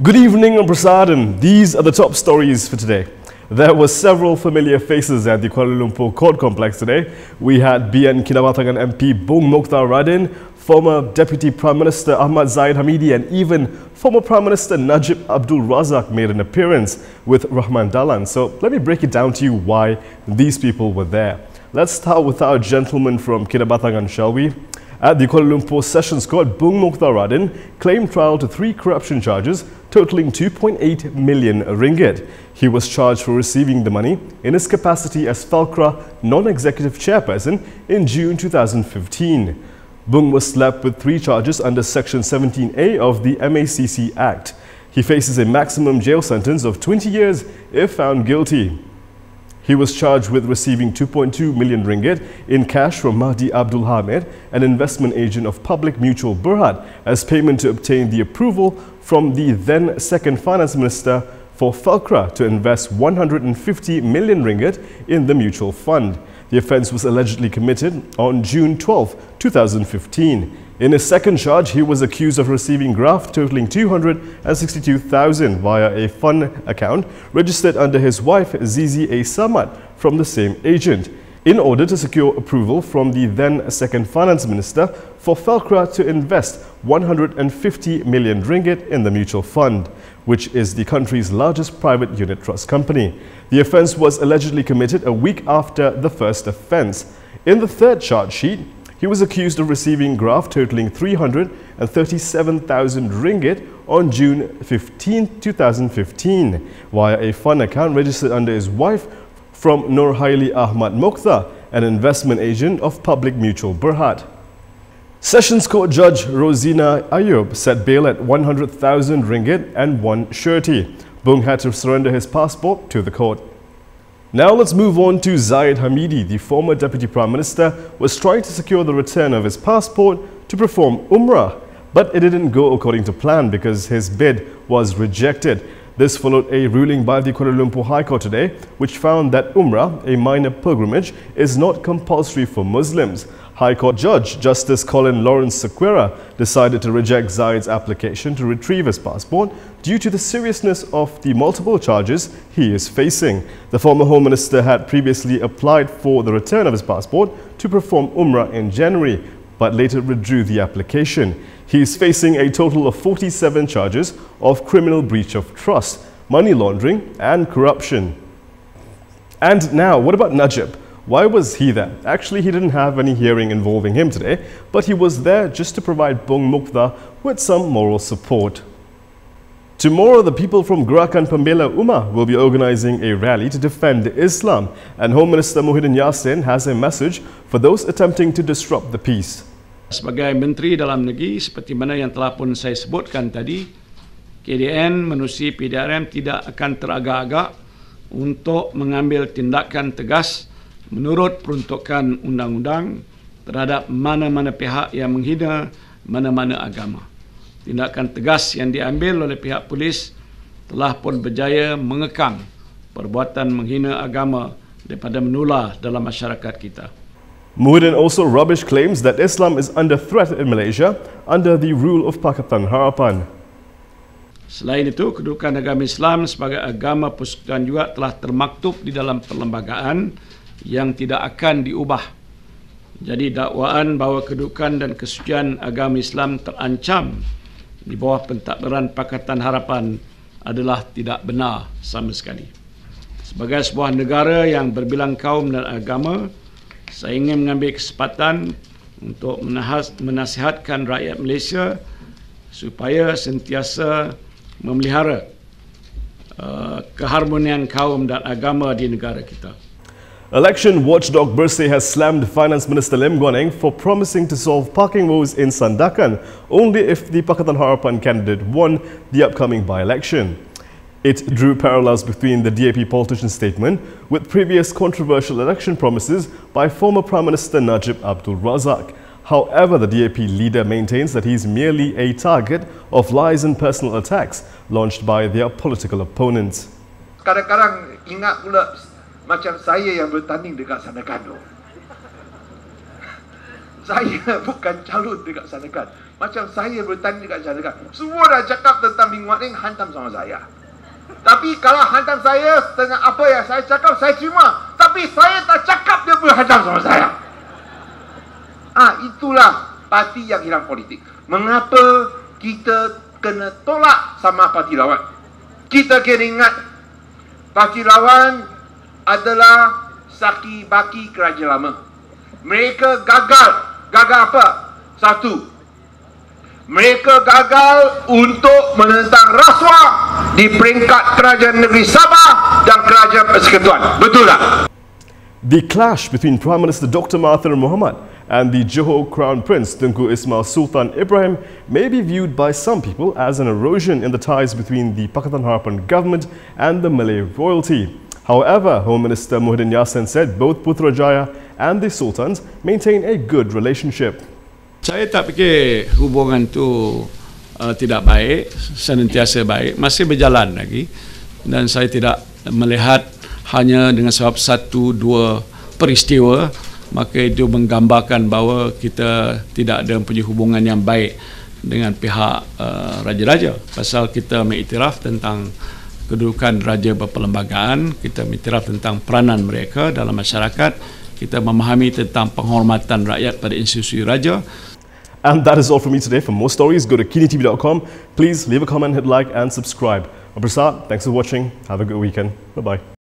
Good evening, Prasadam. These are the top stories for today. There were several familiar faces at the Kuala Lumpur court complex today. We had BN Kinabatangan MP Bung Moktar Radin, former Deputy Prime Minister Ahmad Zahid Hamidi, and even former Prime Minister Najib Abdul Razak made an appearance with Rahman Dahlan. So let me break it down to you why these people were there. Let's start with our gentleman from Kinabatangan, shall we? At the Kuala Lumpur Sessions Court, Bung Moktar Radin claimed trial to 3 corruption charges totaling 2.8 million ringgit. He was charged for receiving the money in his capacity as Falkra non-executive chairperson in June 2015. Bung was slapped with 3 charges under Section 17A of the MACC Act. He faces a maximum jail sentence of 20 years if found guilty. He was charged with receiving 2.2 million ringgit in cash from Najib Abdul Hamid, an investment agent of Public Mutual Berhad, as payment to obtain the approval from the then second finance minister for Falkra to invest 150 million ringgit in the mutual fund. The offence was allegedly committed on June 12, 2015. In his second charge, he was accused of receiving graft totaling 262,000 via a fund account registered under his wife Zizi A. Samad from the same agent, in order to secure approval from the then second finance minister for Falkra to invest 150 million ringgit in the mutual fund, which is the country's largest private unit trust company. The offence was allegedly committed a week after the first offence. In the third charge sheet, he was accused of receiving graft totaling 337,000 ringgit on June 15, 2015 via a fund account registered under his wife from Nurhaili Ahmad Moktar, an investment agent of Public Mutual Berhad. Sessions Court Judge Rosina Ayub set bail at 100,000 ringgit and 1 surety. Bung had to surrender his passport to the court. Now let's move on to Zahid Hamidi. The former Deputy Prime Minister was trying to secure the return of his passport to perform umrah, but it didn't go according to plan because his bid was rejected. This followed a ruling by the Kuala Lumpur High Court today, which found that umrah, a minor pilgrimage, is not compulsory for Muslims. High Court Judge Justice Colin Lawrence Sequeira decided to reject Zahid's application to retrieve his passport due to the seriousness of the multiple charges he is facing. The former Home Minister had previously applied for the return of his passport to perform umrah in January, but later withdrew the application. He is facing a total of 47 charges of criminal breach of trust, money laundering and corruption. And now, what about Najib? Why was he there? Actually, he didn't have any hearing involving him today, but he was there just to provide Bung Moktar with some moral support. Tomorrow, the people from Gerakan Pembela Ummah will be organizing a rally to defend Islam, and Home Minister Muhyiddin Yassin has a message for those attempting to disrupt the peace. Sebagai Menteri Dalam Negeri, seperti mana yang telah pun saya sebutkan tadi, KDN menerusi PDRM tidak akan teragak-agak untuk mengambil tindakan tegas menurut peruntukan undang-undang terhadap mana-mana pihak yang menghina mana-mana agama. Tindakan tegas yang diambil oleh pihak polis telah pun berjaya mengekang perbuatan menghina agama daripada menular dalam masyarakat kita. Muhyiddin also rubbish claims that Islam is under threat in Malaysia under the rule of Pakatan Harapan. Selain itu, kedudukan agama Islam sebagai agama persekutuan juga telah termaktub di dalam perlembagaan yang tidak akan diubah. Jadi dakwaan bahawa kedudukan dan kesucian agama Islam terancam di bawah pentadbiran Pakatan Harapan adalah tidak benar sama sekali. Sebagai sebuah negara yang berbilang kaum dan agama, saya ingin mengambil kesempatan untuk menasihatkan rakyat Malaysia supaya sentiasa memelihara keharmonian kaum dan agama di negara kita. Election watchdog Bersih has slammed Finance Minister Lim Guan Eng for promising to solve parking woes in Sandakan only if the Pakatan Harapan candidate won the upcoming by-election. It drew parallels between the DAP politician's statement with previous controversial election promises by former Prime Minister Najib Abdul Razak. However, the DAP leader maintains that he is merely a target of lies and personal attacks launched by their political opponents. Kadang-kadang ingat pula macam saya yang bertanding dekat Sandakan tu. saya bukan calon dekat sana kan. Macam saya bertanding dekat sana kan. Semua dah cakap tentang Bing Mat Ling, hantam sama saya. Tapi kalau hantam saya setengah apa yang saya cakap, saya terima. Tapi saya tak cakap dia boleh hantam sama saya. Itulah parti yang hilang politik. Mengapa kita kena tolak sama parti lawan? Kita kena ingat, parti lawan adalah saki baki kerajaan lama. Mereka gagal. Gagal apa? Satu, mereka gagal untuk menentang rasuah di peringkat kerajaan negeri Sabah dan kerajaan persekutuan. Betul tak? The clash between Prime Minister Dr. Mahathir Mohamad and the Johor Crown Prince Tunku Ismail Sultan Ibrahim may be viewed by some people as an erosion in the ties between the Pakatan Harapan government and the Malay royalty. However, Home Minister Muhyiddin Yassin said both Putrajaya and the Sultans maintain a good relationship. Saya tak fikir hubungan tu tidak baik, senantiasa baik, masih berjalan lagi, dan saya tidak melihat hanya dengan sebab satu dua peristiwa maka itu menggambarkan bahawa kita tidak ada punya hubungan yang baik dengan pihak raja-raja. Pasal kita mengiktiraf tentang kedudukan raja berperlembagaan, kita mengiktiraf tentang peranan mereka dalam masyarakat, kita memahami tentang penghormatan rakyat pada institusi raja. And that is all from me today. For more stories, go to KiniTV.com. Please leave a comment, hit like and subscribe. I'm Prasad. Thanks for watching. Have a good weekend. Bye-bye.